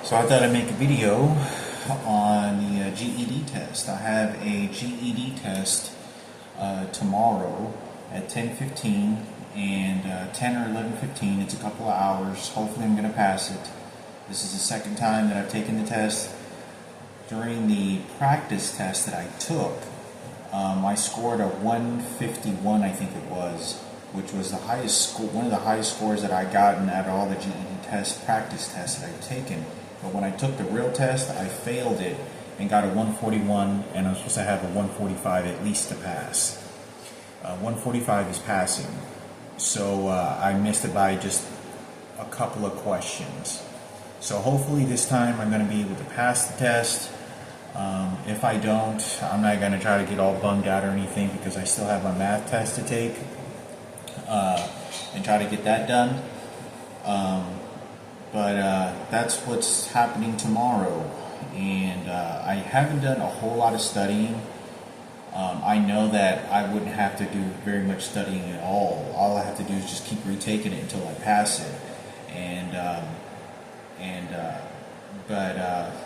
So I thought I'd make a video on the GED test. I have a GED test tomorrow at 10:15 and 10 or 11:15. It's a couple of hours. Hopefully I'm going to pass it. This is the second time that I've taken the test. During the practice test that I took, I scored a 151, I think it was, which was the highest score, one of the highest scores that I gotten out of all the GED practice tests that I've taken. But when I took the real test, I failed it and got a 141, and I'm supposed to have a 145 at least to pass. 145 is passing, so I missed it by just a couple of questions. So hopefully this time I'm going to be able to pass the test. If I don't, I'm not going to try to get all bummed out or anything, because I still have my math test to take and try to get that done. But that's what's happening tomorrow, and I haven't done a whole lot of studying. I know that I wouldn't have to do very much studying at all. All I have to do is just keep retaking it until I pass it. But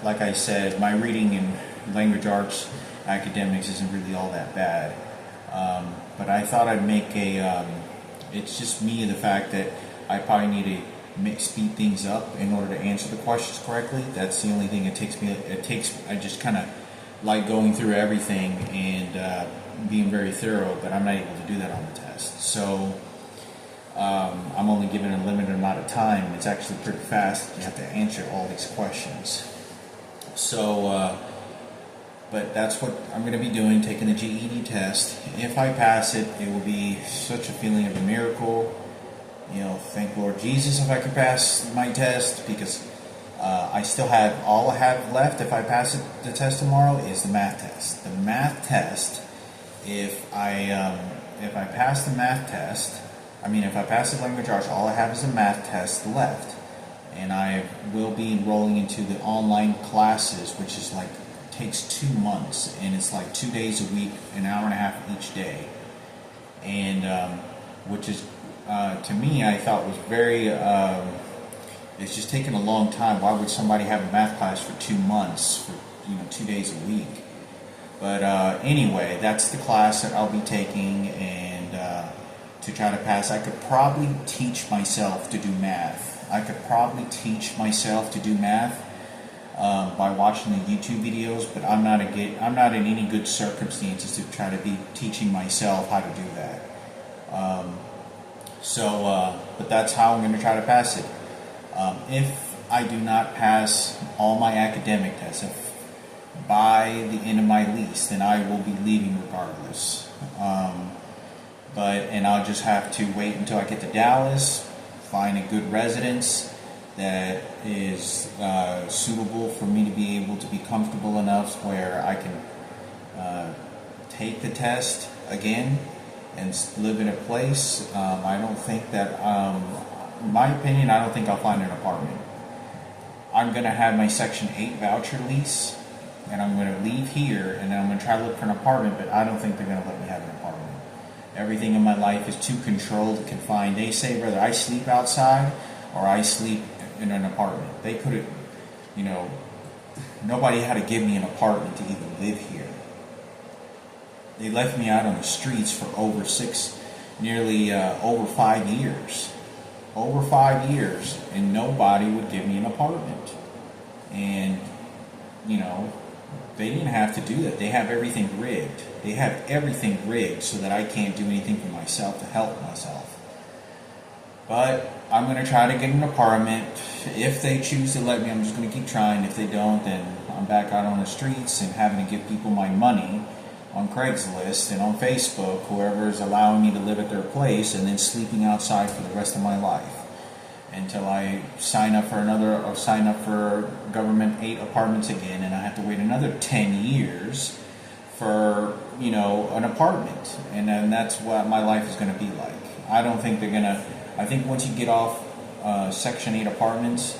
like I said, my reading in language arts academics isn't really all that bad. But I thought I'd make it's just me, the fact that I probably need to speed things up in order to answer the questions correctly. That's the only thing I just kind of like going through everything and being very thorough, but I'm not able to do that on the test. So I'm only given a limited amount of time. It's actually pretty fast. You have to answer all these questions. So, but that's what I'm going to be doing, taking the GED test. If I pass it, it will be such a feeling of a miracle. You know, thank Lord Jesus if I can pass my test, because I still have, all I have left if I pass the test tomorrow is the math test. The math test, if I pass the math test, if I pass the language arts, all I have is a math test left. And I will be enrolling into the online classes, which is like, takes 2 months, and it's like 2 days a week, an hour and a half each day. And which is, to me, I thought was very, it's just taking a long time. Why would somebody have a math class for 2 months, for 2 days a week? But anyway, that's the class that I'll be taking, and to try to pass. I could probably teach myself to do math. I could probably teach myself to do math by watching the YouTube videos, but I'm not in any good circumstances to try to be teaching myself how to do that. But that's how I'm going to try to pass it. If I do not pass all my academic tests by the end of my lease, then I will be leaving regardless. And I'll just have to wait until I get to Dallas, find a good residence that is suitable for me to be able to be comfortable enough where I can take the test again and live in a place. I don't think that, in my opinion, I don't think I'll find an apartment. I'm going to have my Section 8 voucher lease, and I'm going to leave here, and then I'm going to try to look for an apartment, but I don't think they're going to let me have an apartment. Everything in my life is too controlled and confined. They say whether I sleep outside or I sleep in an apartment. They could have, nobody had to give me an apartment to even live here. They left me out on the streets for over 5 years. Over 5 years, and nobody would give me an apartment. And, they didn't have to do that. They have everything rigged. They have everything rigged so that I can't do anything for myself to help myself. But I'm going to try to get an apartment. If they choose to let me, I'm just going to keep trying. If they don't, then I'm back out on the streets and having to give people my money on Craigslist and on Facebook, whoever is allowing me to live at their place, and then sleeping outside for the rest of my life until I sign up for government 8 apartments again, and I have to wait another 10 years for an apartment, and then that's what my life is going to be like. I don't think they're gonna. I think once you get off Section 8 apartments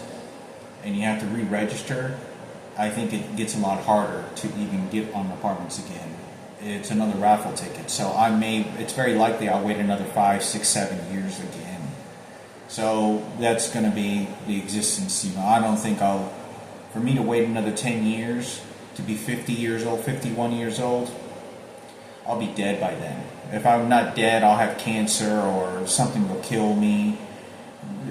and you have to re-register, I think it gets a lot harder to even get on apartments again. It's another raffle ticket, so it's very likely I'll wait another 5, 6, 7 years again. So that's going to be the existence. I don't think I'll For me to wait another 10 years to be 50 years old, 51 years old, I'll be dead by then. If I'm not dead, I'll have cancer or something will kill me.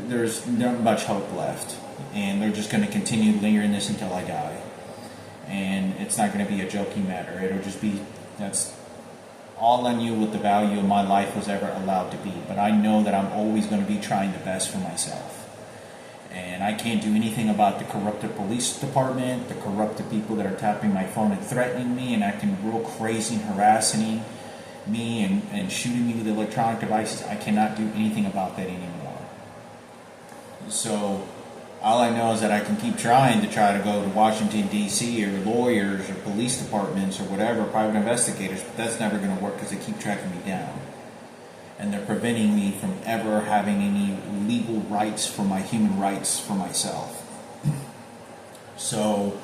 There's not much hope left. And they're just going to continue lingering this until I die. And it's not going to be a joking matter. It'll just be, that's all I knew what the value of my life was ever allowed to be. But I know that I'm always going to be trying the best for myself. And I can't do anything about the corrupted police department, the corrupted people that are tapping my phone and threatening me and acting real crazy and harassing me and shooting me with electronic devices. I cannot do anything about that anymore. So all I know is that I can keep trying to go to Washington, D.C. or lawyers or police departments or whatever, private investigators, but that's never going to work because they keep tracking me down. And they're preventing me from ever having any legal rights for my human rights for myself. So,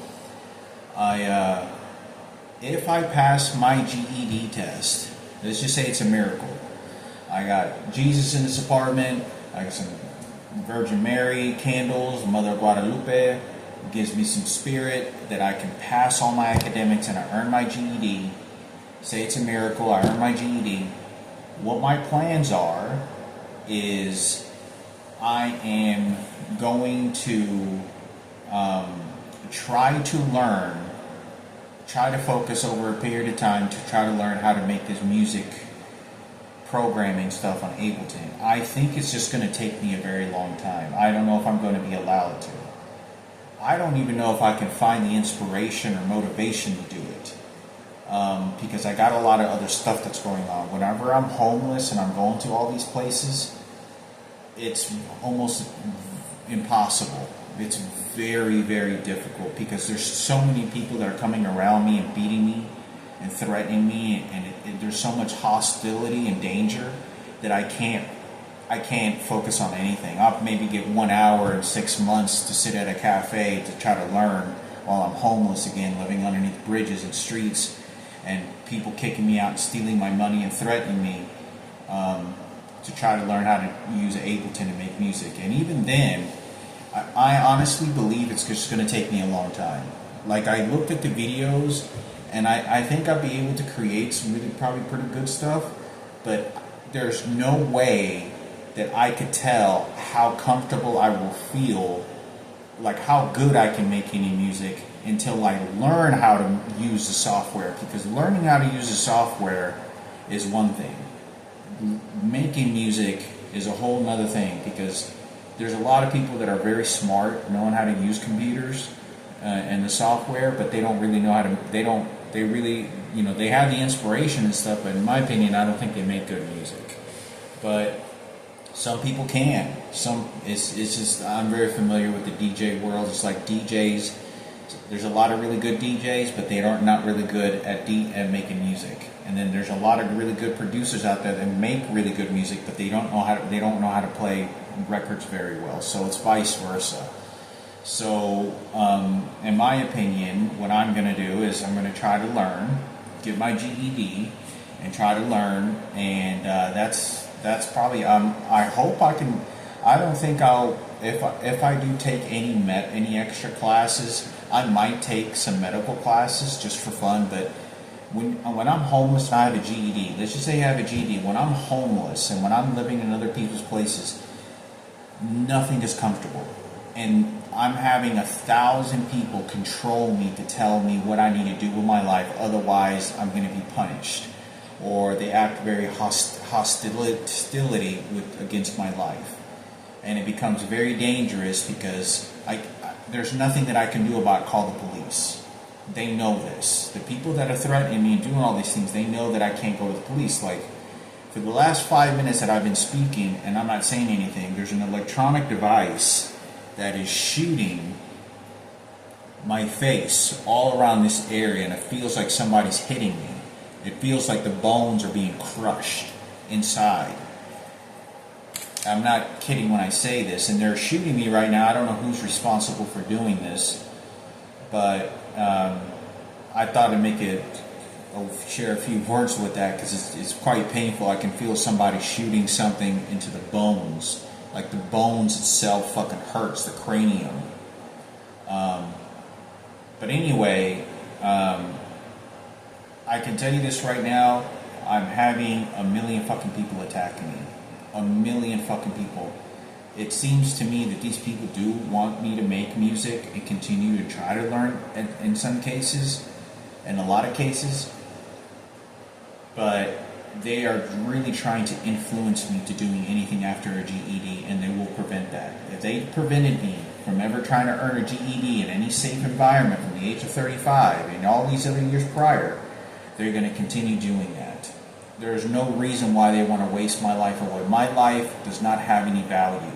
if I pass my GED test, let's just say it's a miracle. I got Jesus in this apartment, I got some Virgin Mary candles, Mother Guadalupe gives me some spirit that I can pass all my academics and I earn my GED. Say it's a miracle, I earn my GED. What my plans are is I am going to try to focus over a period of time to try to learn how to make this music programming stuff on Ableton. I think it's just going to take me a very long time. I don't know if I'm going to be allowed to. I don't even know if I can find the inspiration or motivation to do it. Because I got a lot of other stuff that's going on. Whenever I'm homeless and I'm going to all these places, it's almost impossible. It's very, very difficult because there's so many people that are coming around me and beating me and threatening me, and there's so much hostility and danger that I can't focus on anything. I'll maybe get 1 hour in 6 months to sit at a cafe to try to learn while I'm homeless again, living underneath bridges and streets, and people kicking me out and stealing my money and threatening me to try to learn how to use Ableton to make music. And even then, I honestly believe it's just going to take me a long time. Like, I looked at the videos, and I think I'll be able to create some really probably pretty good stuff, but there's no way that I could tell how comfortable I will feel, like how good I can make any music until I learn how to use the software. Because learning how to use the software is one thing. Making music is a whole nother thing, because there's a lot of people that are very smart knowing how to use computers and the software, but they don't really know how to, they really, they have the inspiration and stuff, but in my opinion, I don't think they make good music. But some people can. It's just, I'm very familiar with the DJ world. It's like DJs, there's a lot of really good DJs, but they are not really good at making music. And then there's a lot of really good producers out there that make really good music, but they don't know how to play records very well. So it's vice versa. So, in my opinion, what I'm going to do is I'm going to try to learn, get my GED, and try to learn. And that's probably. I hope I can. I don't think I'll. If I do take any extra classes, I might take some medical classes just for fun. But when I'm homeless and I have a GED, let's just say I have a GED. When I'm homeless and when I'm living in other people's places, nothing is comfortable, and I'm having 1,000 people control me to tell me what I need to do with my life. Otherwise, I'm going to be punished, or they act very hostility against my life, and it becomes very dangerous because there's nothing that I can do about call the police. They know this. The people that are threatening me and doing all these things, they know that I can't go to the police. Like, for the last 5 minutes that I've been speaking and I'm not saying anything, there's an electronic device that is shooting my face all around this area, and it feels like somebody's hitting me. It feels like the bones are being crushed inside. I'm not kidding when I say this, and they're shooting me right now. I don't know who's responsible for doing this, but I thought I'll share a few words with that, because it's quite painful. I can feel somebody shooting something into the bones. Like, the bones itself fucking hurts, the cranium. But anyway, I can tell you this right now. I'm having a million fucking people attacking me. A million fucking people. It seems to me that these people do want me to make music and continue to try to learn in some cases, in a lot of cases. But they are really trying to influence me to doing anything after a GED, and they will prevent that. If they prevented me from ever trying to earn a GED in any safe environment from the age of 35 and all these other years prior, they're going to continue doing that. There's no reason why they want to waste my life away. My life does not have any value.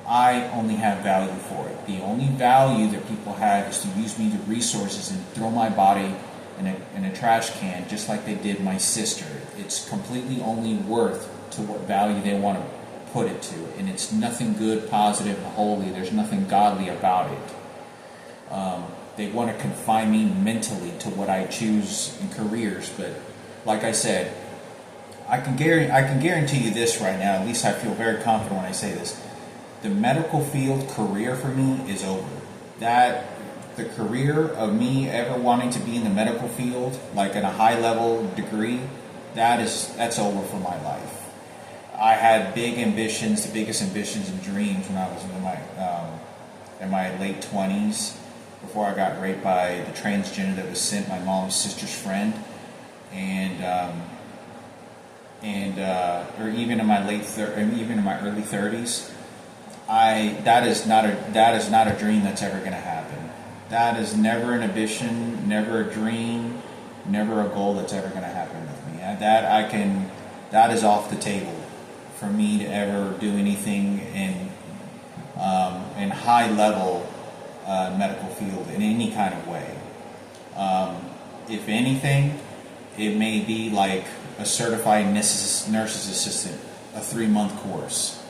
I only have value for it. The only value that people have is to use me to resources and throw my body in a trash can, just like they did my sister. It's completely only worth to what value they want to put it to, and it's nothing good, positive, holy. There's nothing godly about it. They want to confine me mentally to what I choose in careers, but like I said, I can guarantee you this right now. At least I feel very confident when I say this. The medical field career for me is over. The career of me ever wanting to be in the medical field, like in a high level degree, that's over for my life. I had big ambitions, the biggest ambitions and dreams when I was in my late 20s, before I got raped by the transgender that was sent my mom's sister's friend, or even in my early 30s. That is not a dream that's ever going to happen. That is never an ambition, never a dream, never a goal that's ever going to happen with me. That is off the table for me to ever do anything in high level medical field in any kind of way. If anything, it may be like a certified nurse's assistant, a 3-month course,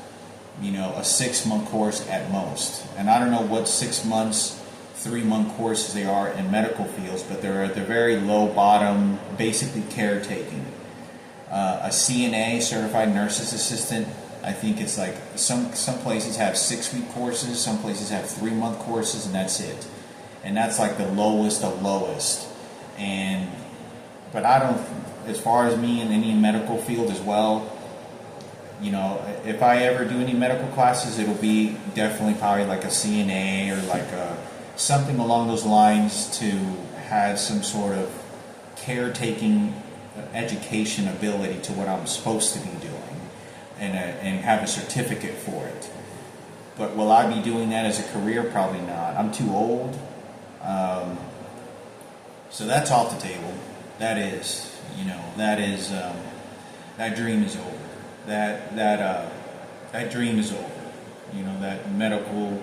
a 6-month course at most. And I don't know what 6 months, 3-month courses they are in medical fields, but they're at the very low bottom, basically caretaking. A CNA, certified nurse's assistant, I think it's like some places have 6-week courses, some places have 3-month courses, and that's it. And that's like the lowest of lowest. But I don't, as far as me in any medical field as well, if I ever do any medical classes, it'll be definitely probably like a CNA or like something along those lines to have some sort of caretaking education ability to what I'm supposed to be doing and have a certificate for it. But will I be doing that as a career? Probably not. I'm too old. So that's off the table. That dream is over. That dream is over. That medical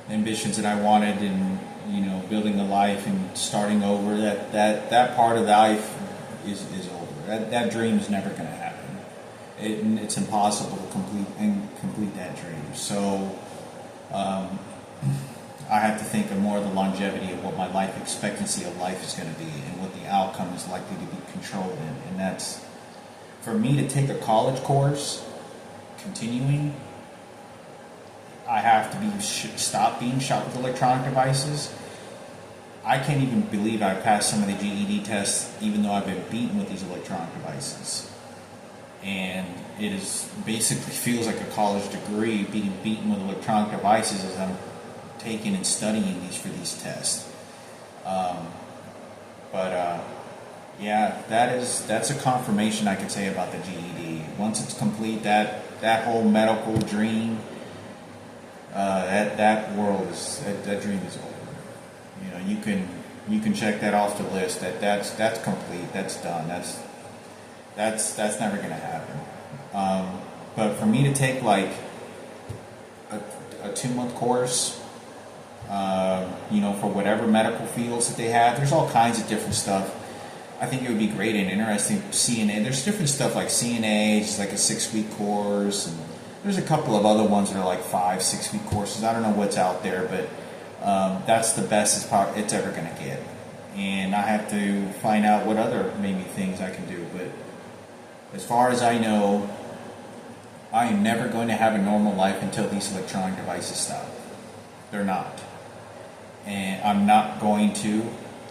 ambitions that I wanted, and building a life and starting over. That part of life is over. That dream is never going to happen. It's impossible to complete that dream. So I have to think of more of the longevity of what my life expectancy of life is going to be, and what the outcome is likely to be controlled in. And that's, for me to take a college course, continuing, I have to stop being shot with electronic devices. I can't even believe I passed some of the GED tests, even though I've been beaten with these electronic devices. And it basically feels like a college degree, being beaten with electronic devices as I'm taking and studying for these tests. Yeah, that's a confirmation I can say about the GED. Once it's complete, that whole medical dream, that dream is over. You can check that off the list. That's complete. That's done. That's never going to happen. But for me to take like a 2-month course, for whatever medical fields that they have, there's all kinds of different stuff. I think it would be great and interesting. CNA, there's different stuff like CNA, it's like a 6-week course, and there's a couple of other ones that are like 5-6-week courses. I don't know what's out there, but that's the best it's ever going to get. And I have to find out what other maybe things I can do. But as far as I know, I am never going to have a normal life until these electronic devices stop. They're not. and I'm not going to.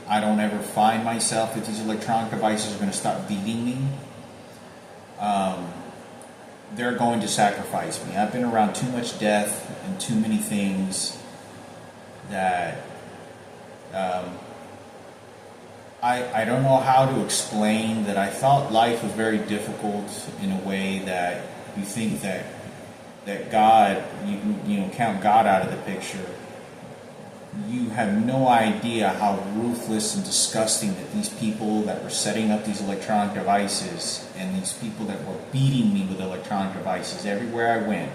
I don't ever find myself that these electronic devices are going to start beating me. They're going to sacrifice me. I've been around too much death and too many things that I don't know how to explain that. I thought life was very difficult in a way that you think that God, you know, count God out of the picture. You have no idea how ruthless and disgusting that these people that were setting up these electronic devices and these people that were beating me with electronic devices everywhere I went,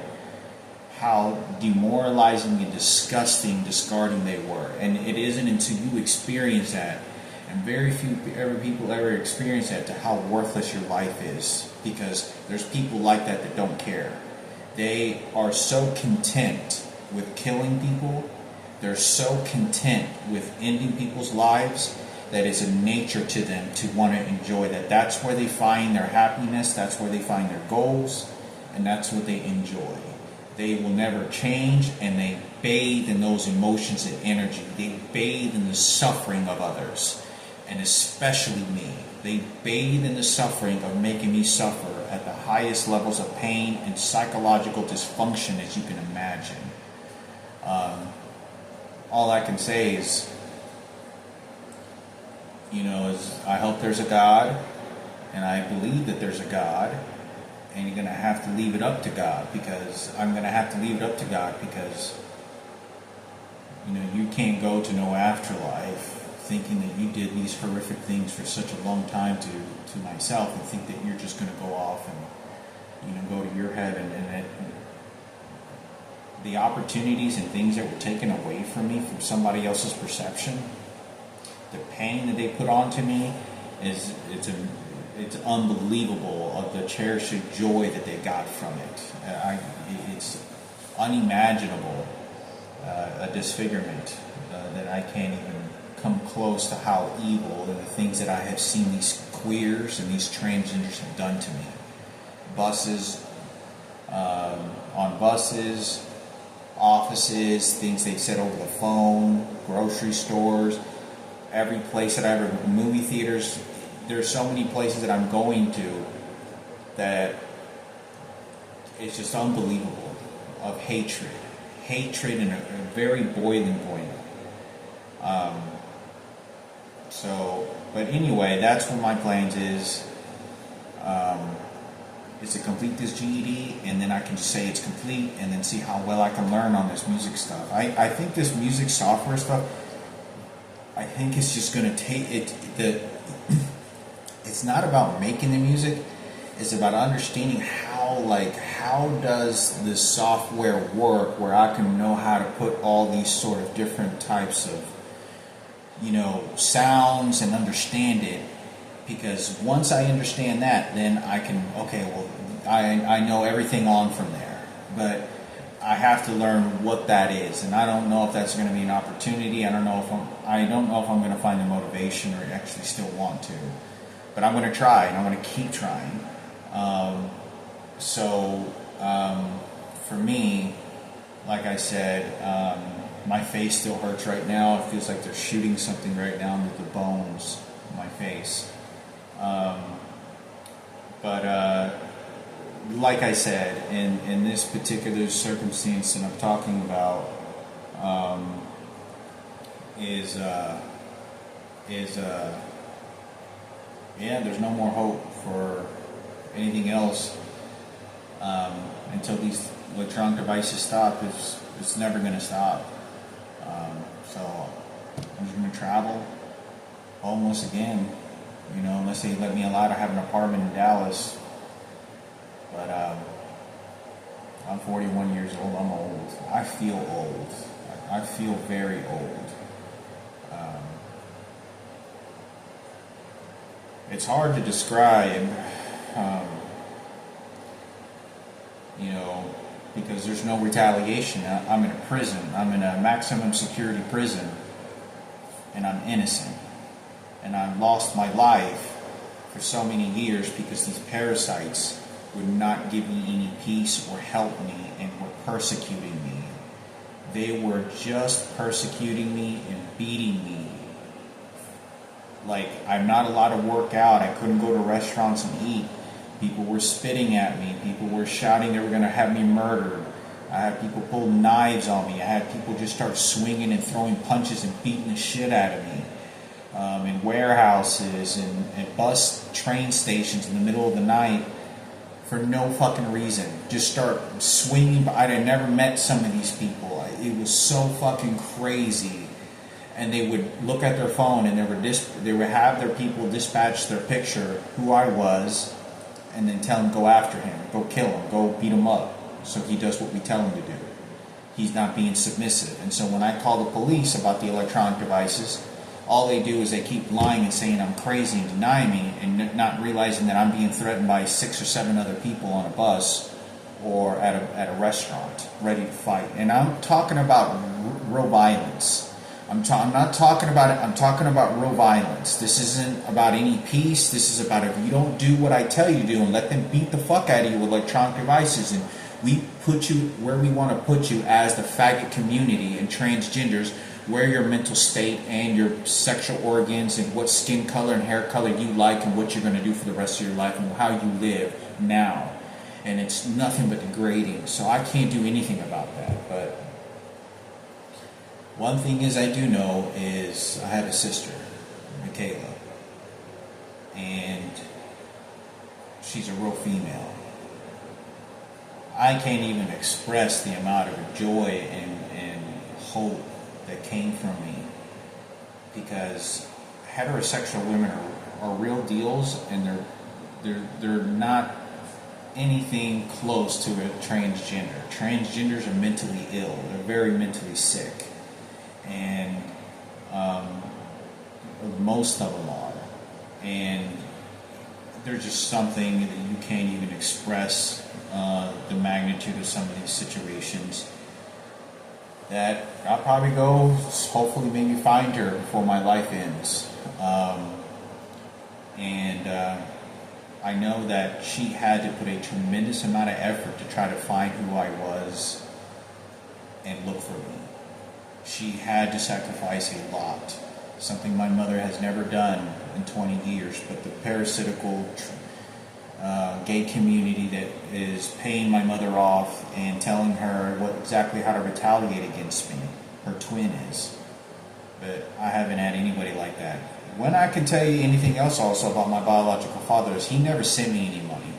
how demoralizing and disgusting, discarding they were. And it isn't until you experience that, and very few people ever experience that, to how worthless your life is, because there's people like that don't care. They are so content with killing people. They're so content with ending people's lives that it's a nature to them to want to enjoy that. That's where they find their happiness. That's where they find their goals. And that's what they enjoy. They will never change, and they bathe in those emotions and energy. They bathe in the suffering of others, and especially me. They bathe in the suffering of making me suffer at the highest levels of pain and psychological dysfunction as you can imagine. All I can say is, you know, is I hope there's a God, and I believe that there's a God, and you're going to have to leave it up to God, because I'm going to have to leave it up to God, because, you know, you can't go to no afterlife thinking that you did these horrific things for such a long time to myself, and think that you're just going to go off and, you know, go to your heaven, and the opportunities and things that were taken away from me from somebody else's perception, the pain that they put onto me, it's unbelievable of the cherished joy that they got from it. It's unimaginable, a disfigurement that I can't even come close to how evil and the things that I have seen these queers and these transgenders have done to me. Buses, on buses, offices, things they said over the phone, grocery stores, every place that I ever, movie theaters. There's so many places that I'm going to that it's just unbelievable, of hatred in a very boiling point. But anyway, that's what my plans is to complete this GED, and then I can just say it's complete, and then see how well I can learn on this music stuff. I think this music software stuff, I think it's just going to take it. It's not about making the music. It's about understanding how does this software work, where I can know how to put all these sort of different types of, you know, sounds, and understand it. Because once I understand that, then I can, okay, well, I know everything on from there. But I have to learn what that is, and I don't know if that's going to be an opportunity. I don't know if I'm going to find the motivation or actually still want to. But I'm going to try, and I'm going to keep trying. For me, like I said, my face still hurts right now. It feels like they're shooting something right now into the bones of my face. Like I said, in this particular circumstance that I'm talking about, there's no more hope for anything else until these electronic devices stop. It's never going to stop. So I'm just going to travel homeless again, you know, unless they let me allowed to have an apartment in Dallas. But I'm 41 years old. I'm old. I feel old. I feel very old. It's hard to describe, you know, because there's no retaliation. I'm in a prison. I'm in a maximum security prison, and I'm innocent. And I've lost my life for so many years because these parasites would not give me any peace or help me, and were persecuting me. They were just persecuting me and beating me. Like, I'm not allowed to work out. I couldn't go to restaurants and eat. People were spitting at me. People were shouting they were going to have me murdered. I had people pull knives on me. I had people just start swinging and throwing punches and beating the shit out of me. In warehouses and bus train stations in the middle of the night for no fucking reason. Just start swinging. I had never met some of these people. It was so fucking crazy. And they would look at their phone and they would have their people dispatch their picture, who I was, and then tell him, go after him, go kill him, go beat him up, so he does what we tell him to do. He's not being submissive. And so when I call the police about the electronic devices, all they do is they keep lying and saying I'm crazy and denying me, and not realizing that I'm being threatened by 6 or 7 other people on a bus or at a restaurant, ready to fight. And I'm talking about real violence. I'm not talking about it. I'm talking about real violence. This isn't about any peace. This is about if you don't do what I tell you to do and let them beat the fuck out of you with electronic devices, and we put you where we want to put you as the faggot community and transgenders, where your mental state and your sexual organs and what skin color and hair color you like and what you're going to do for the rest of your life and how you live now. And it's nothing but degrading. So I can't do anything about that. But one thing is I do know is I have a sister, Michaela, and she's a real female. I can't even express the amount of joy and hope that came from me, because heterosexual women are real deals, and they're not anything close to a transgender. Transgenders are mentally ill. They're very mentally sick. And most of them are, and there's just something that you can't even express the magnitude of some of these situations, that I'll probably go, hopefully maybe find her before my life ends. I know that she had to put a tremendous amount of effort to try to find who I was and look for me. She had to sacrifice a lot, something my mother has never done in 20 years, but the parasitical gay community that is paying my mother off and telling her exactly how to retaliate against me, her twin is. But I haven't had anybody like that. When I can tell you anything else also about my biological father is he never sent me any money.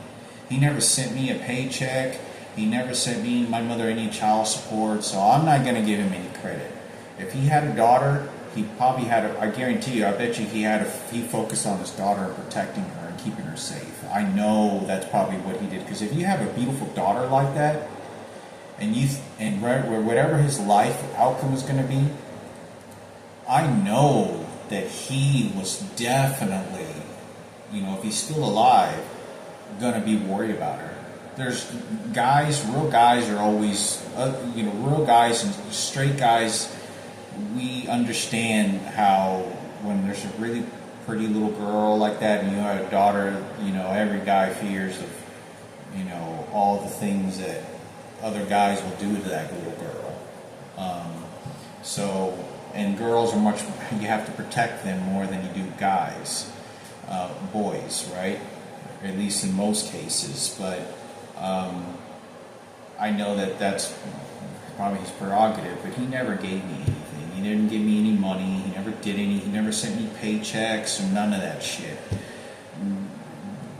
He never sent me a paycheck. He never sent me and my mother any child support, so I'm not going to give him any credit. If he had a daughter, he probably had I guarantee you, I bet you he focused on his daughter and protecting her and keeping her safe. I know that's probably what he did, because if you have a beautiful daughter like that, and whatever his life outcome is going to be, I know that he was definitely, if he's still alive, going to be worried about her. There's real guys are always, real guys and straight guys, we understand how when there's a really pretty little girl like that and you have a daughter, every guy fears of, all the things that other guys will do to that little girl. And girls are you have to protect them more than you do guys, boys, right? Or at least in most cases. But I know that that's probably his prerogative, but he never gave me anything. He didn't give me any money. He never sent me paychecks or none of that shit.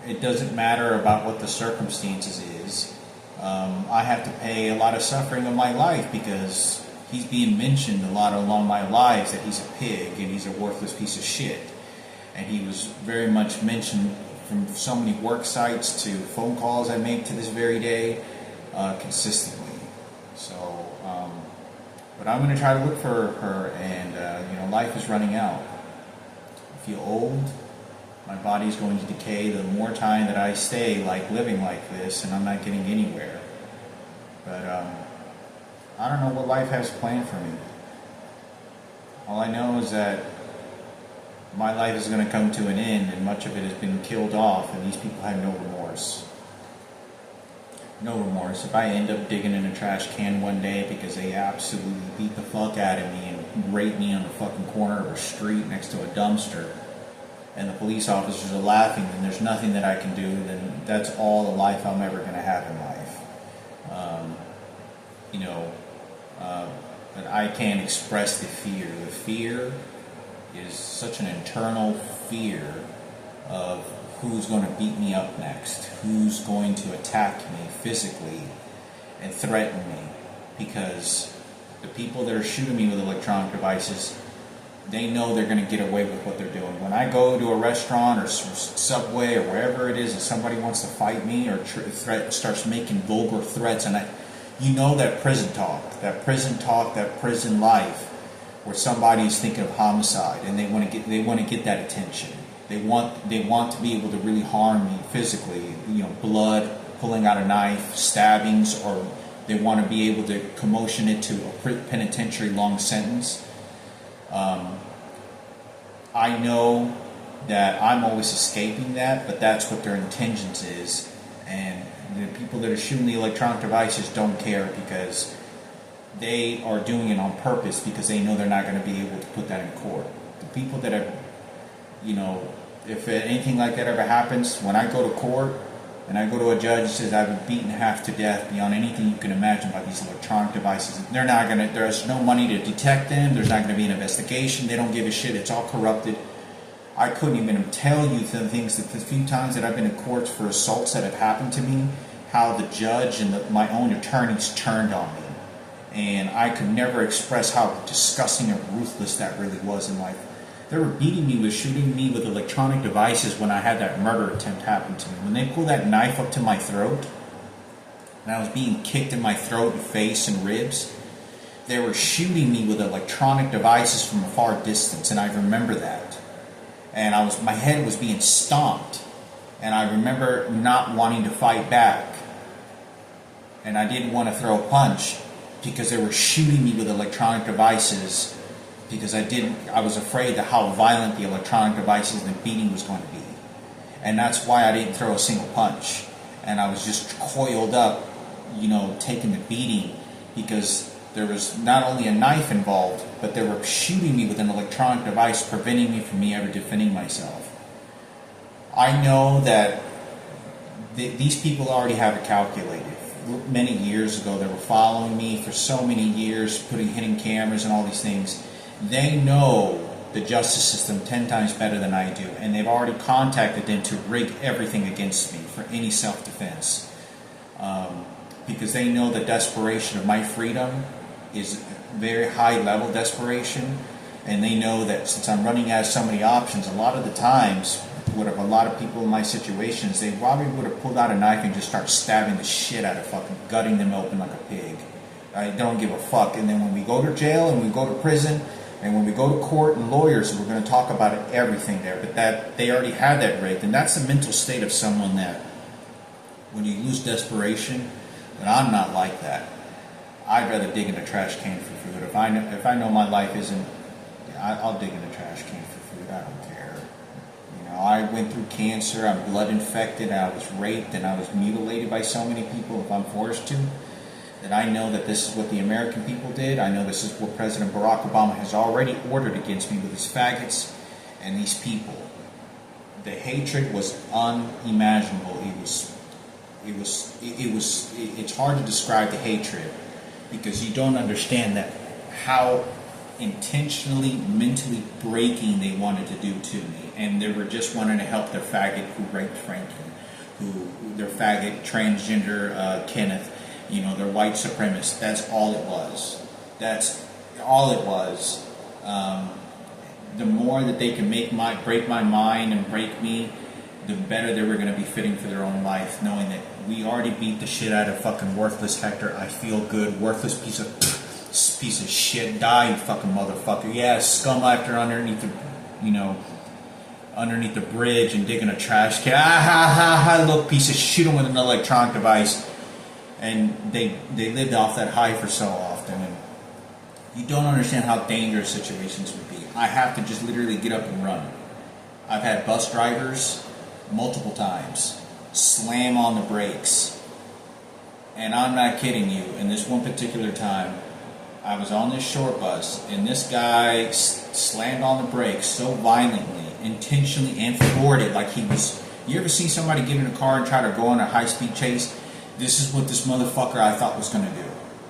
It doesn't matter about what the circumstances is. I have to pay a lot of suffering of my life because he's being mentioned a lot along my lives that he's a pig and he's a worthless piece of shit. And he was very much mentioned from so many work sites to phone calls I make to this very day, consistently. So, but I'm going to try to look for her, and life is running out. I feel old. My body's going to decay the more time that I stay living like this, and I'm not getting anywhere. But I don't know what life has planned for me. All I know is that my life is going to come to an end, and much of it has been killed off, and these people have no remorse. No remorse. If I end up digging in a trash can one day because they absolutely beat the fuck out of me and rape me on the fucking corner of a street next to a dumpster, and the police officers are laughing, then there's nothing that I can do, then that's all the life I'm ever going to have in life. Um, you know, but I can't express the fear. The fear is such an internal fear of who's going to beat me up next, who's going to attack me physically and threaten me, because the people that are shooting me with electronic devices, they know they're going to get away with what they're doing. When I go to a restaurant or Subway or wherever it is and somebody wants to fight me or starts making vulgar threats, and you know that prison talk, that prison life, where somebody's thinking of homicide and they want to get that attention. They want to be able to really harm me physically, blood, pulling out a knife, stabbings, or they want to be able to commotion it to a penitentiary long sentence. I know that I'm always escaping that, but that's what their intentions is. And the people that are shooting the electronic devices don't care, because they are doing it on purpose, because they know they're not going to be able to put that in court. The people that have, if anything like that ever happens, when I go to court and I go to a judge and says I've been beaten half to death beyond anything you can imagine by these electronic devices, there's no money to detect them, there's not going to be an investigation, they don't give a shit, it's all corrupted. I couldn't even tell you the things that the few times that I've been in courts for assaults that have happened to me, how the judge and my own attorneys turned on me. And I could never express how disgusting and ruthless that really was in life. They were beating me with shooting me with electronic devices when I had that murder attempt happen to me. When they pulled that knife up to my throat, and I was being kicked in my throat and face and ribs, they were shooting me with electronic devices from a far distance, and I remember that. And my head was being stomped, and I remember not wanting to fight back. And I didn't want to throw a punch because they were shooting me with electronic devices, because I was afraid of how violent the electronic devices and the beating was going to be. And that's why I didn't throw a single punch. And I was just coiled up, taking the beating, because there was not only a knife involved, but they were shooting me with an electronic device, preventing me from me ever defending myself. I know that these people already have it calculated. Many years ago, they were following me for so many years, putting hidden cameras and all these things. They know the justice system 10 times better than I do, and they've already contacted them to rig everything against me for any self-defense, because they know the desperation of my freedom is very high level desperation, and they know that since I'm running out of so many options, a lot of the times, a lot of people in my situations, they probably would have pulled out a knife and just start stabbing the shit out of fucking gutting them open like a pig. I don't give a fuck. And then when we go to jail and we go to prison, and when we go to court and lawyers, we're going to talk about everything there. But that they already had that rigged, and that's the mental state of someone that, when you lose desperation, and I'm not like that. I'd rather dig in a trash can for food. If I know my life isn't, I'll dig in a trash can for food. I don't care. I went through cancer. I'm blood infected. I was raped, and I was mutilated by so many people. If I'm forced to. That I know that this is what the American people did. I know this is what President Barack Obama has already ordered against me with his faggots and these people. The hatred was unimaginable. It's hard to describe the hatred, because you don't understand that how intentionally, mentally breaking they wanted to do to me. And they were just wanting to help their faggot who raped Franklin, their faggot transgender Kenneth. They're white supremacists. That's all it was. That's all it was. The more that they can break my mind and break me, the better they were going to be fitting for their own life, knowing that we already beat the shit out of fucking worthless Hector. I feel good. Worthless piece of shit. Die, you fucking motherfucker. Yeah, scum after underneath the bridge and digging a trash can. Look, piece of shit, with an electronic device. And they lived off that high for so often, and you don't understand how dangerous situations would be. I have to just literally get up and run. I've had bus drivers multiple times slam on the brakes And I'm not kidding you. In this one particular time, I was on this short bus, and this guy slammed on the brakes so violently, intentionally, and floored it like he was. You ever see somebody get in a car and try to go on a high-speed chase? This is what this motherfucker I thought was going to do.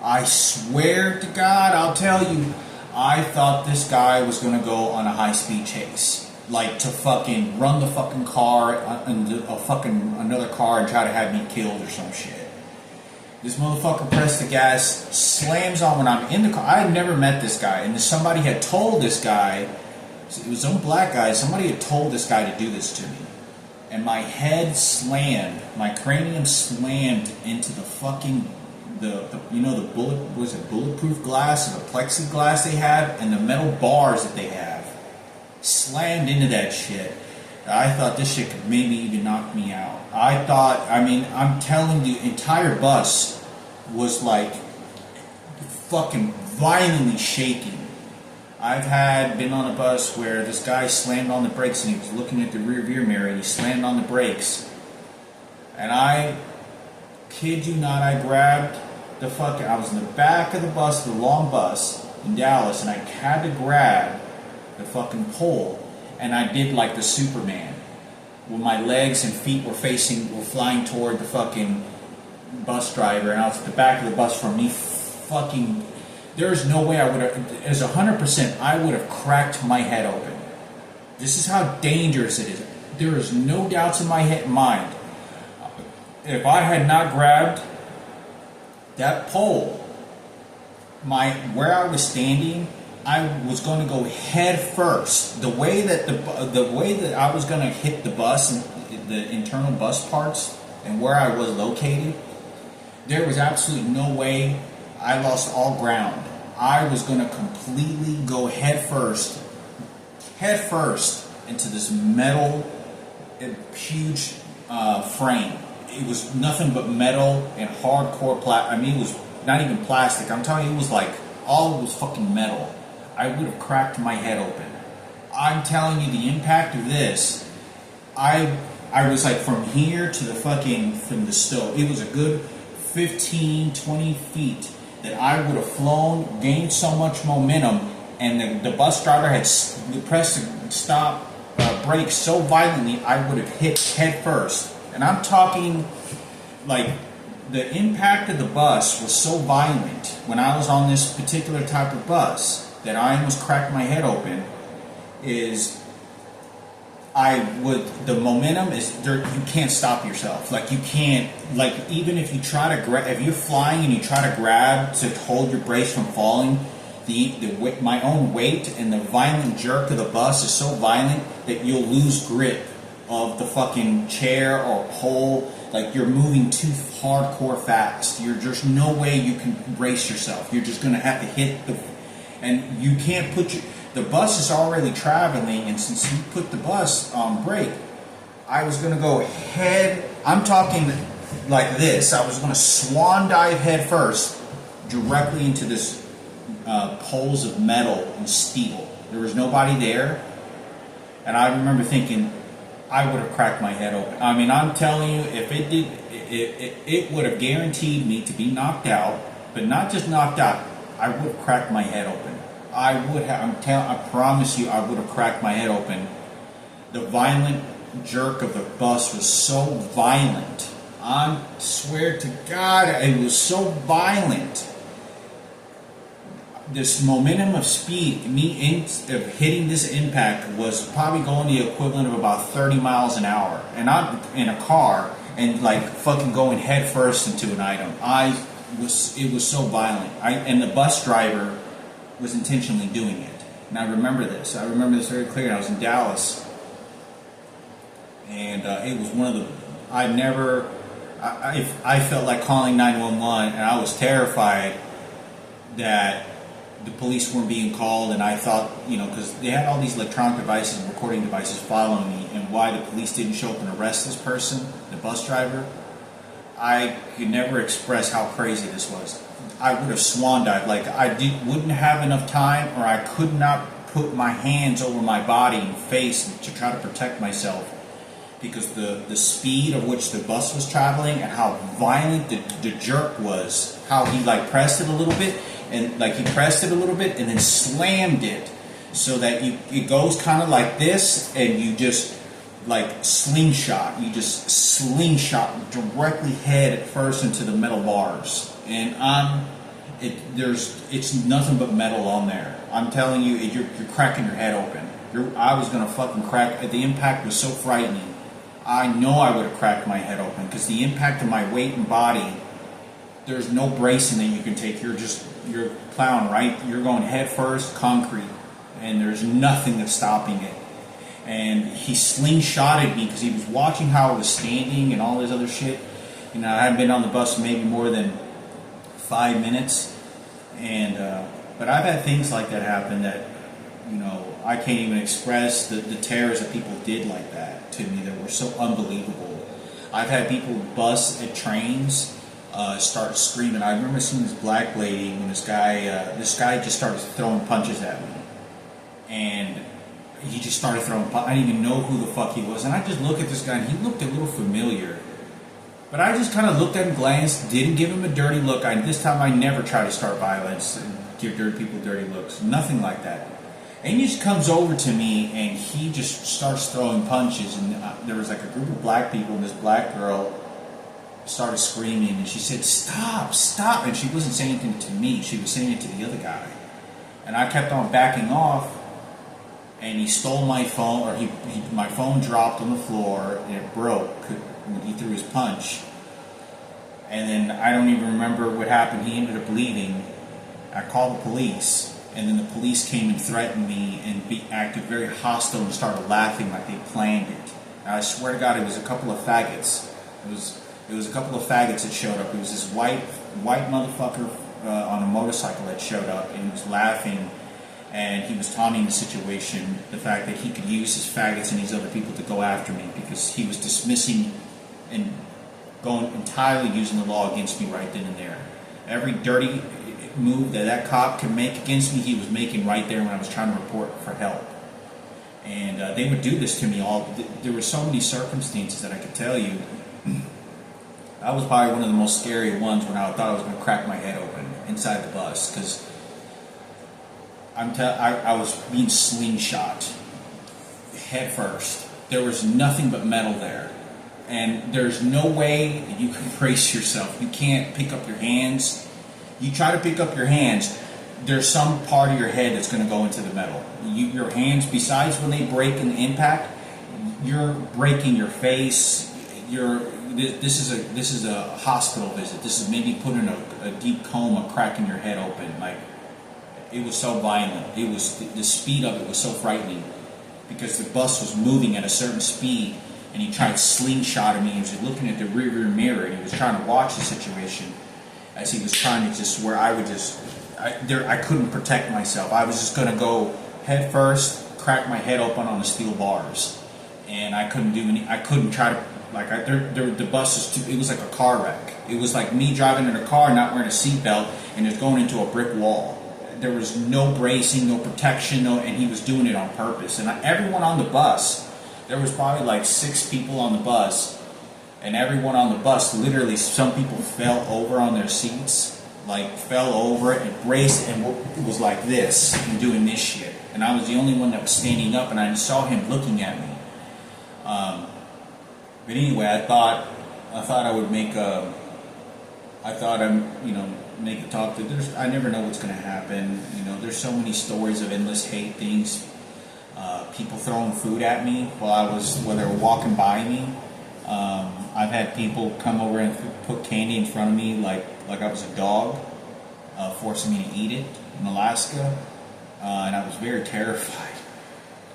I swear to God, I'll tell you, I thought this guy was going to go on a high-speed chase. Like to fucking run the fucking car into a fucking another car and try to have me killed or some shit. This motherfucker pressed the gas, slams on when I'm in the car. I had never met this guy, and somebody had told this guy, it was some black guy, somebody had told this guy to do this to me. And my head slammed, my cranium slammed into the fucking, bulletproof glass or the plexiglass they have, and the metal bars that they have. Slammed into that shit. I thought this shit could maybe even knock me out. I'm telling you, the entire bus was like fucking violently shaking. I've been on a bus where this guy slammed on the brakes and he was looking at the rear view mirror and he slammed on the brakes. And I kid you not, I grabbed I was in the back of the bus, the long bus in Dallas, and I had to grab the fucking pole, and I did like the Superman, where my legs and feet were flying toward the fucking bus driver, and I was at the back of the bus from me fucking, there's no way I would have, as 100%, I would have cracked my head open. This is how dangerous it is. There is no doubts in my mind. If I had not grabbed that pole, where I was standing, I was going to go head first. The way that I was going to hit the bus and the internal bus parts and where I was located, there was absolutely no way. I lost all ground. I was going to completely go head first into this metal, huge frame. It was nothing but metal and hardcore it was not even plastic. I'm telling you, it was like all it was fucking metal. I would have cracked my head open. I'm telling you, the impact of this, I was like from here to from the stove. It was a good 15, 20 feet that I would have flown, gained so much momentum, and the bus driver had pressed the stop brakes so violently, I would have hit head first. And I'm talking like the impact of the bus was so violent when I was on this particular type of bus that I almost cracked my head open. The momentum is there, you can't stop yourself. Like you can't, like even if you try to grab, if you're flying and you try to grab to hold your brakes from falling, my own weight and the violent jerk of the bus is so violent that you'll lose grip of the fucking chair or pole. Like you're moving too hardcore fast. There's no way you can brace yourself. You're just gonna have to hit and you can't the bus is already traveling, and since you put the bus on brake, I was gonna go I'm talking like this. I was gonna swan dive head first directly into this poles of metal and steel. There was nobody there, and I remember thinking, I would have cracked my head open. I mean, I'm telling you, if it did, it would have guaranteed me to be knocked out, but not just knocked out. I would have cracked my head open. I would have. I promise you, I would have cracked my head open. The violent jerk of the bus was so violent. I swear to God, it was so violent. This momentum of speed, of hitting this impact was probably going the equivalent of about 30 miles an hour. And I'm in a car and like fucking going head first into an item. It was so violent. And the bus driver was intentionally doing it. And I remember this. I remember this very clearly. I was in Dallas. And it was one of the, I felt like calling 911, and I was terrified that the police weren't being called, and I thought, because they had all these electronic devices and recording devices following me, and why the police didn't show up and arrest this person, the bus driver, I could never express how crazy this was. I would have swan dived. Like, wouldn't have enough time, or I could not put my hands over my body and face to try to protect myself. because the speed of which the bus was traveling and how violent the jerk was, how he like pressed it a little bit and like he pressed it a little bit and then slammed it so that it goes kind of like this and you just like slingshot directly head first into the metal bars, and it's nothing but metal on there. I'm telling you, you're cracking your head open. I was gonna fucking crack. The impact was so frightening. I know I would have cracked my head open because the impact of my weight and body. There's no bracing that you can take. You're plowing right. You're going head first, concrete, and there's nothing that's stopping it. And he slingshotted me because he was watching how I was standing and all this other shit. You know, I hadn't been on the bus maybe more than 5 minutes, and but I've had things like that happen that, you know, I can't even express the terrors that people did like that to me that were so unbelievable. I've had people bust at trains, start screaming. I remember seeing this black lady when this guy just started throwing punches at me, and he just started throwing punches. I didn't even know who the fuck he was, and I just look at this guy, and he looked a little familiar. But I just kind of looked at him, glanced, didn't give him a dirty look. This time I never try to start violence and give dirty people dirty looks. Nothing like that. And he just comes over to me and he just starts throwing punches. And there was like a group of black people, and this black girl started screaming. And she said, "Stop, stop." And she wasn't saying anything to me. She was saying it to the other guy. And I kept on backing off. And he stole my phone, or my phone dropped on the floor and it broke when he threw his punch. And then I don't even remember what happened. He ended up bleeding. I called the police, and then the police came and threatened me and acted very hostile and started laughing like they planned it. And I swear to God, it was a couple of faggots. It was a couple of faggots that showed up. It was this white motherfucker on a motorcycle that showed up, and he was laughing. And he was taunting the situation, the fact that he could use his faggots and these other people to go after me because he was dismissing and going entirely using the law against me right then and there. Every dirty move that cop could make against me, he was making right there when I was trying to report for help. And they would do this to me all. There were so many circumstances that I could tell you. That was probably one of the most scary ones when I thought I was going to crack my head open inside the bus because I was being slingshot head first. There was nothing but metal there. And there's no way that you can brace yourself. You can't pick up your hands. You try to pick up your hands, there's some part of your head that's going to go into the metal. Your hands, besides when they break in the impact, you're breaking your face. This is a hospital visit. This is maybe putting a deep coma, cracking your head open. Like, it was so violent. It was the speed of it was so frightening because the bus was moving at a certain speed, and he tried slingshotting me. He was looking at the rearview mirror, and he was trying to watch the situation as he was trying to just where I couldn't protect myself. I was just going to go head first, crack my head open on the steel bars, and I couldn't do any. I couldn't try to the bus was it was like a car wreck. It was like me driving in a car, not wearing a seatbelt, and just going into a brick wall. There was no bracing, no protection, and he was doing it on purpose. And everyone on the bus, there was probably like 6 people on the bus, and everyone on the bus, literally, some people fell over on their seats, like fell over and braced, and it was like this, and doing this shit. And I was the only one that was standing up, and I saw him looking at me. But anyway, I thought I would make a. I thought make a talk. I never know what's going to happen. There's so many stories of endless hate things. People throwing food at me while they were walking by me. I've had people come over and put candy in front of me like I was a dog, forcing me to eat it in Alaska, and I was very terrified.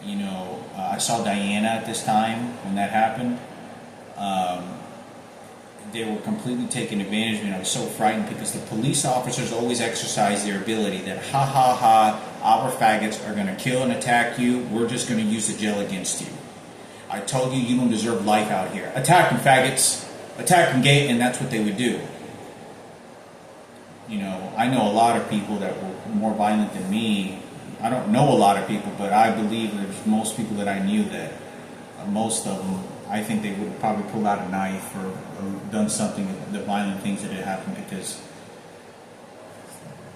I saw Diana at this time when that happened. They were completely taking advantage of me, and I was so frightened because the police officers always exercise their ability that, our faggots are going to kill and attack you. We're just going to use the jail against you. I told you, you don't deserve life out here. Attack them, faggots. Attack them, gay, and that's what they would do. I know a lot of people that were more violent than me. I don't know a lot of people, but I believe there's most people that I knew that most of them I think they would have probably pulled out a knife or done something, the violent things that had happened, because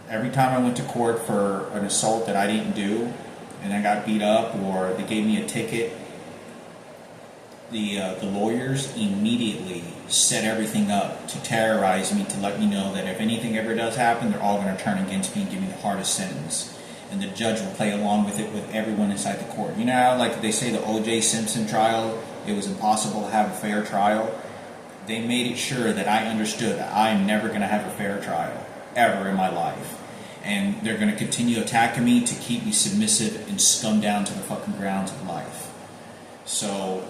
every time I went to court for an assault that I didn't do and I got beat up or they gave me a ticket, the lawyers immediately set everything up to terrorize me, to let me know that if anything ever does happen, they're all going to turn against me and give me the hardest sentence. And the judge will play along with it with everyone inside the court. You know how, like they say, the O.J. Simpson trial, it was impossible to have a fair trial? They made it sure that I understood that I'm never going to have a fair trial, ever in my life. And they're going to continue attacking me to keep me submissive and scummed down to the fucking grounds of life. So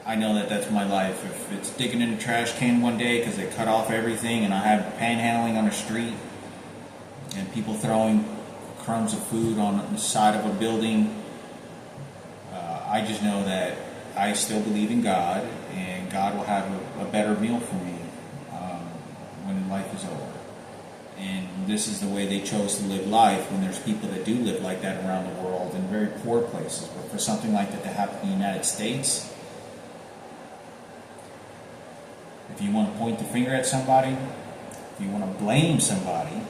I know that that's my life. If it's digging in a trash can one day because they cut off everything and I have panhandling on the street and people throwing crumbs of food on the side of a building, I just know that I still believe in God, and God will have a better meal for me when life is over. And this is the way they chose to live life, when there's people that do live like that around the world in very poor places. But for something like that to happen in the United States, if you want to point the finger at somebody, if you want to blame somebody,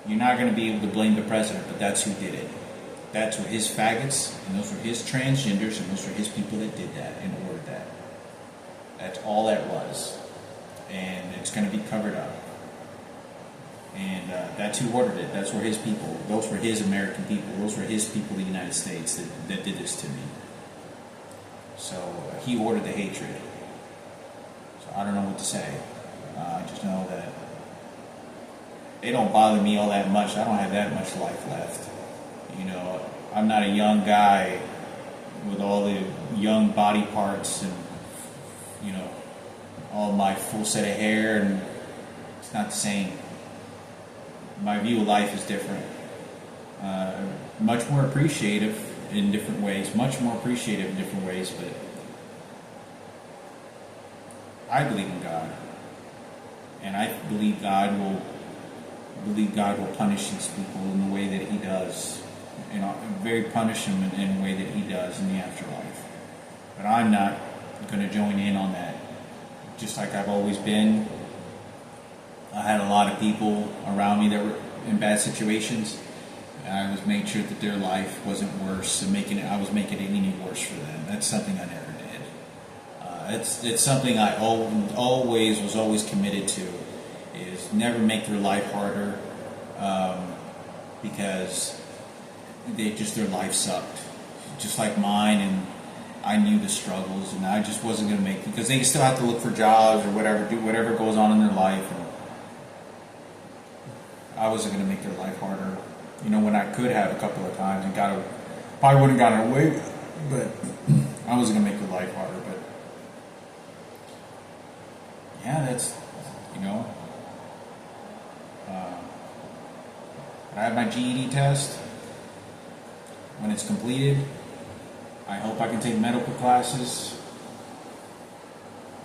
you're not going to be able to blame the president, but that's who did it. That's were his faggots, and those were his transgenders, and those were his people that did that and ordered that. That's all that was. And it's going to be covered up. And that's who ordered it. That's were his people. Those were his American people. Those were his people in the United States that did this to me. So he ordered the hatred. So I don't know what to say. I just know that it don't bother me all that much. I don't have that much life left. You know, I'm not a young guy with all the young body parts and, you know, all my full set of hair, and it's not the same. My view of life is different. Much more appreciative in different ways, but I believe in God. And I believe God will punish these people in the way that he does. You know, very punish them in the way that he does in the afterlife. But I'm not going to join in on that. Just like I've always been. I had a lot of people around me that were in bad situations, and I was making sure that their life wasn't worse, and I was making it any worse for them. That's something I never did. It's something I was always committed to, is never make their life harder, because their life sucked, just like mine, and I knew the struggles, and I just wasn't going to make, because they still have to look for jobs or whatever, do whatever goes on in their life, and I wasn't going to make their life harder. You know, when I could have a couple of times and probably wouldn't have gotten away, but I wasn't going to make their life harder. But yeah, that's, you know, I have my GED test. When it's completed, I hope I can take medical classes.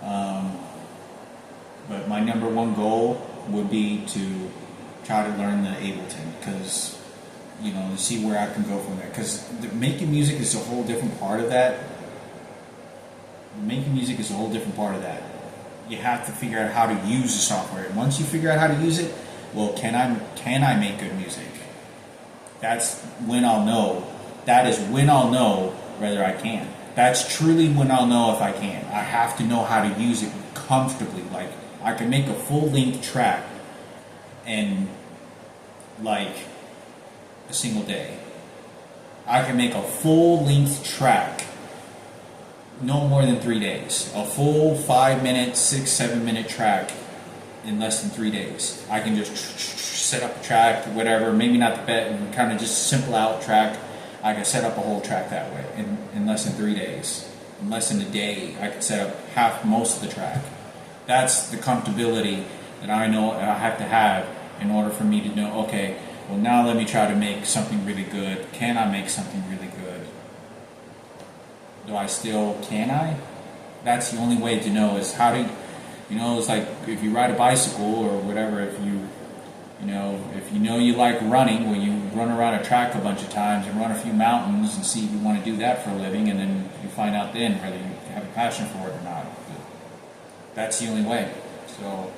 But my number one goal would be to try to learn the Ableton, because, you know, to see where I can go from there. Because making music is a whole different part of that. You have to figure out how to use the software. And once you figure out how to use it, well, can I make good music? That's when I'll know. That is when I'll know whether I can. That's truly when I'll know if I can. I have to know how to use it comfortably. Like, I can make a full-length track in, like, a single day. I can make a full-length track no more than 3 days. A full 5-minute, 6-7-minute track in less than 3 days. I can just set up a track, whatever, maybe not the best, kind of just simple out track. I can set up a whole track that way in less than 3 days. In less than a day, I can set up most of the track. That's the comfortability that I know I have to have in order for me to know, okay, well, now let me try to make something really good. Can I make something really good? Can I? That's the only way to know, is how to, you know, it's like if you ride a bicycle or whatever, if you know you like running, well, you run around a track a bunch of times and run a few mountains and see if you want to do that for a living, and then you find out then whether you have a passion for it or not. But that's the only way. So,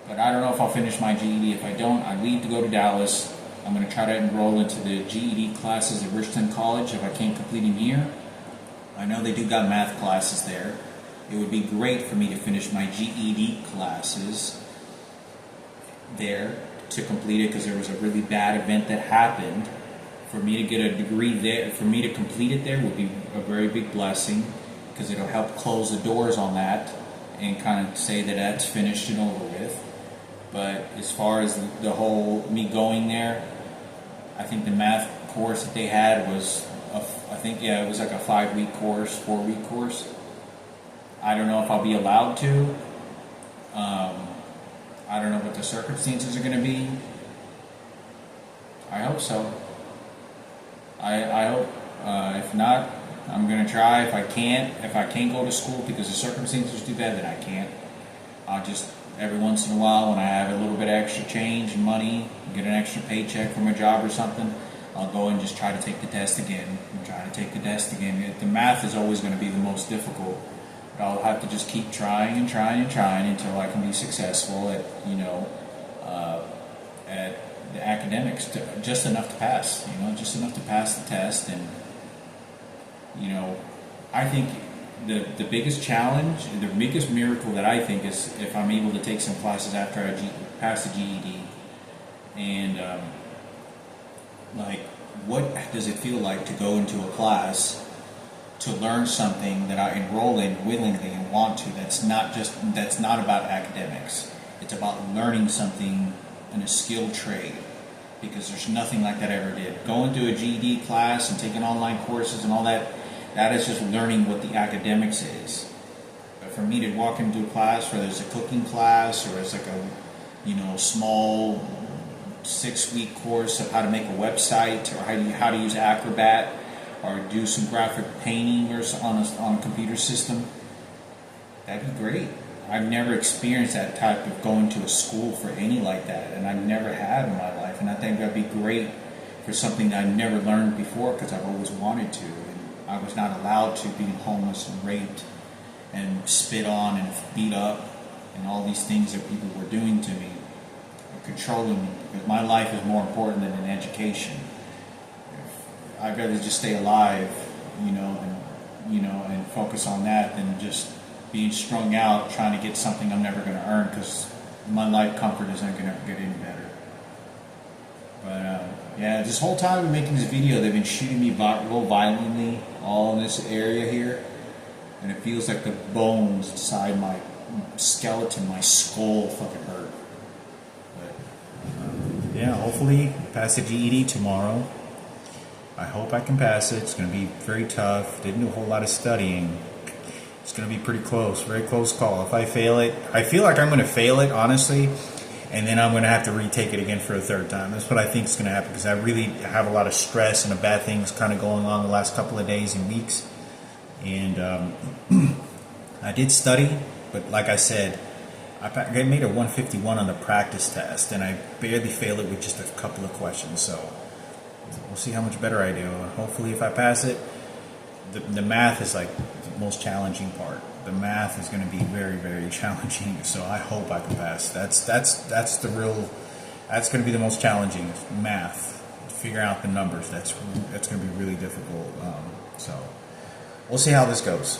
but I don't know if I'll finish my GED. If I don't, I leave to go to Dallas. I'm going to try to enroll into the GED classes at Richland College if I can't complete a year. I know they do got math classes there. It would be great for me to finish my GED classes there to complete it, because there was a really bad event that happened. For me to get a degree there, for me to complete it there would be a very big blessing, because it'll help close the doors on that and kind of say that that's finished and over with. But as far as the whole me going there, I think the math course that they had was, it was like a 5-week course, 4-week course. I don't know if I'll be allowed to. I don't know what the circumstances are going to be. I hope so. I hope. If not, I'm going to try. If I can't go to school because the circumstances are too bad, then I can't. I'll just, every once in a while, when I have a little bit of extra change and money, get an extra paycheck from a job or something, I'll go and just try to take the test again. The math is always going to be the most difficult. I'll have to just keep trying until I can be successful at at the academics, just enough to pass. Just enough to pass the test. And I think the biggest challenge, the biggest miracle that I think is if I'm able to take some classes after I pass the GED, and what does it feel like to go into a class to learn something that I enroll in willingly and want to, that's not about academics. It's about learning something in a skilled trade, because there's nothing like that I ever did. Going to a GED class and taking online courses and all that, that is just learning what the academics is. But for me to walk into a class where there's a cooking class, or it's like a small 6-week course of how to make a website, or how to use Acrobat, or do some graphic painting or on a computer system, that'd be great. I've never experienced that type of going to a school for any like that, and I've never had in my life, and I think that'd be great for something that I never learned before, because I've always wanted to, and I was not allowed to, being homeless and raped and spit on and beat up and all these things that people were doing to me, or controlling me, because my life is more important than an education. I'd rather just stay alive, and focus on that than just being strung out trying to get something I'm never going to earn, because my life comfort isn't going to get any better. But this whole time I've been making this video, they've been shooting me real violently all in this area here, and it feels like the bones inside my skeleton, my skull, fucking hurt. But hopefully pass the GED tomorrow. I hope I can pass it. It's going to be very tough. Didn't do a whole lot of studying. It's going to be pretty close, very close call. If I fail it, I feel like I'm going to fail it, honestly, and then I'm going to have to retake it again for a third time. That's what I think is going to happen, because I really have a lot of stress and bad things kind of going on the last couple of days and weeks. And I did study, but like I said, I made a 151 on the practice test, and I barely failed it with just a couple of questions. So we'll see how much better I do. Hopefully, if I pass it, the math is like the most challenging part. The math is going to be very, very challenging. So I hope I can pass. That's going to be the most challenging, math. Figure out the numbers. That's going to be really difficult. So we'll see how this goes.